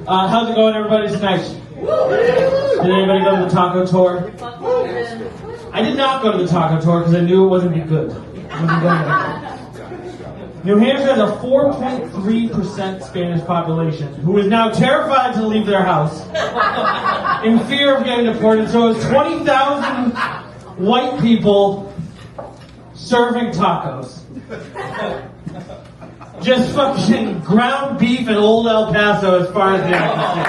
How's it going, everybody? It's nice. Did anybody go to the taco tour? I did not go to the taco tour because I knew it wasn't be good. New Hampshire has a 4.3% Spanish population who is now terrified to leave their house in fear of getting deported. So it's 20,000 white people serving tacos. Just fucking ground beef and Old El Paso as far as the eye can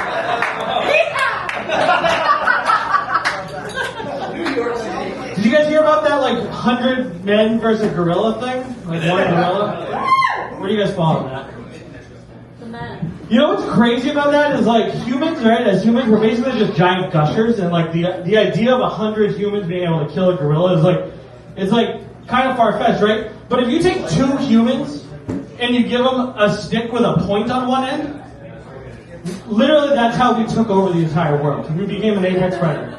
see. Did you guys hear about that, like, 100 men versus gorilla thing? Like, one gorilla? Where do you guys fall on that? The men. You know what's crazy about that is, like, humans, right? As humans, we're basically just giant gushers, and, like, the idea of 100 humans being able to kill a gorilla is, like, it's, like, kind of far-fetched, right? But if you take 2 humans and you give them a stick with a point on one end, literally that's how we took over the entire world. We became an apex predator.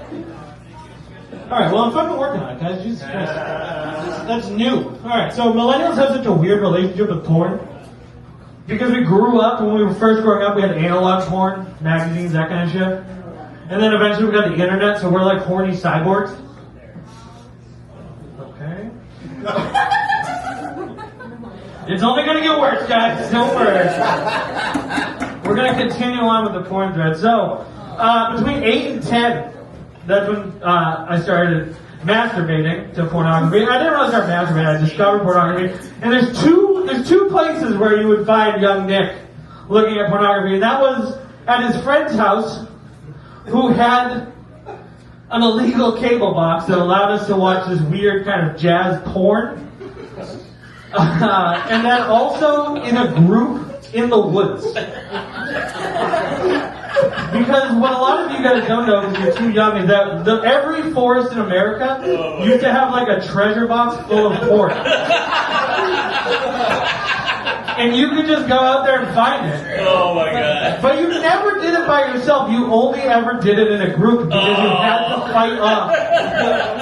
Alright, well, I'm fucking working on it, guys. Jesus Christ. That's new. Alright, so millennials have such a weird relationship with porn. Because we grew up, when we were first growing up, we had analog porn, magazines, that kind of shit. And then eventually we got the internet, so we're like horny cyborgs. Okay. It's only gonna get worse, guys. Don't worry. We're gonna continue on with the porn thread. So, between 8 and 10, that's when I started masturbating to pornography. I didn't really start masturbating. I discovered pornography. And there's two places where you would find young Nick looking at pornography, and that was at his friend's house, who had an illegal cable box that allowed us to watch this weird kind of jazz porn. And then also in a group in the woods. Because what a lot of you guys don't know, because you're too young, is that every forest in America used to have like a treasure box full of porn. And you could just go out there and find it. Oh my god. But you never did it by yourself. You only ever did it in a group because you had to fight off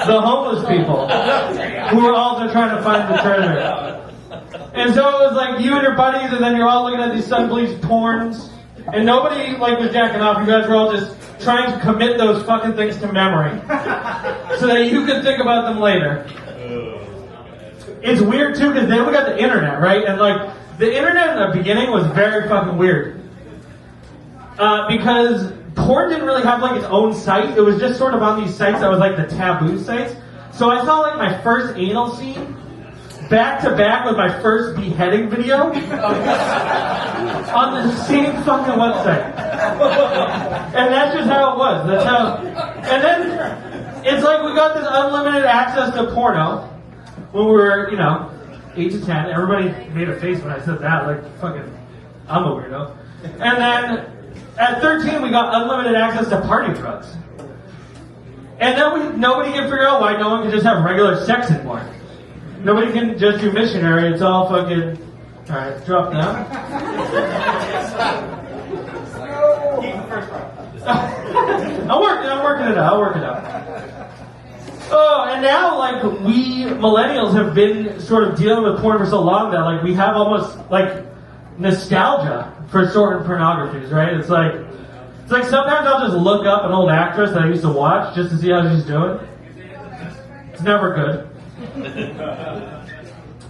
the homeless people who were also trying to find the treasure. And so it was like you and your buddies, and then you're all looking at these sun-bleached porns, and nobody like was jacking off. You guys were all just trying to commit those fucking things to memory so that you could think about them later. It's weird too, because then we got the internet, right? And like the internet in the beginning was very fucking weird because porn didn't really have like its own site. It was just sort of on these sites that was like the taboo sites. So I saw like my first anal scene back to back with my first beheading video on the same fucking website. And that's just how it was. That's how. And then it's like we got this unlimited access to porno when we were, 8 to 10. Everybody made a face when I said that, like fucking, I'm a weirdo. And then at 13, we got unlimited access to party drugs. And then nobody can figure out why no one can just have regular sex anymore. Nobody can just do missionary. It's all fucking. All right, drop down. I'm working it out. I'll work it out. Oh, and now like we millennials have been sort of dealing with porn for so long that like we have almost like nostalgia for certain pornographies, right? It's like sometimes I'll just look up an old actress that I used to watch just to see how she's doing. It's never good.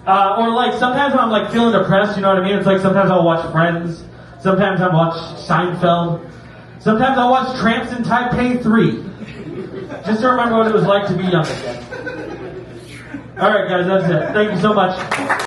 Or like sometimes when I'm like feeling depressed, you know what I mean? It's like sometimes I'll watch Friends. Sometimes I'll watch Seinfeld. Sometimes I'll watch Tramps in Taipei 3. Just to remember what it was like to be young again. Alright guys, that's it. Thank you so much.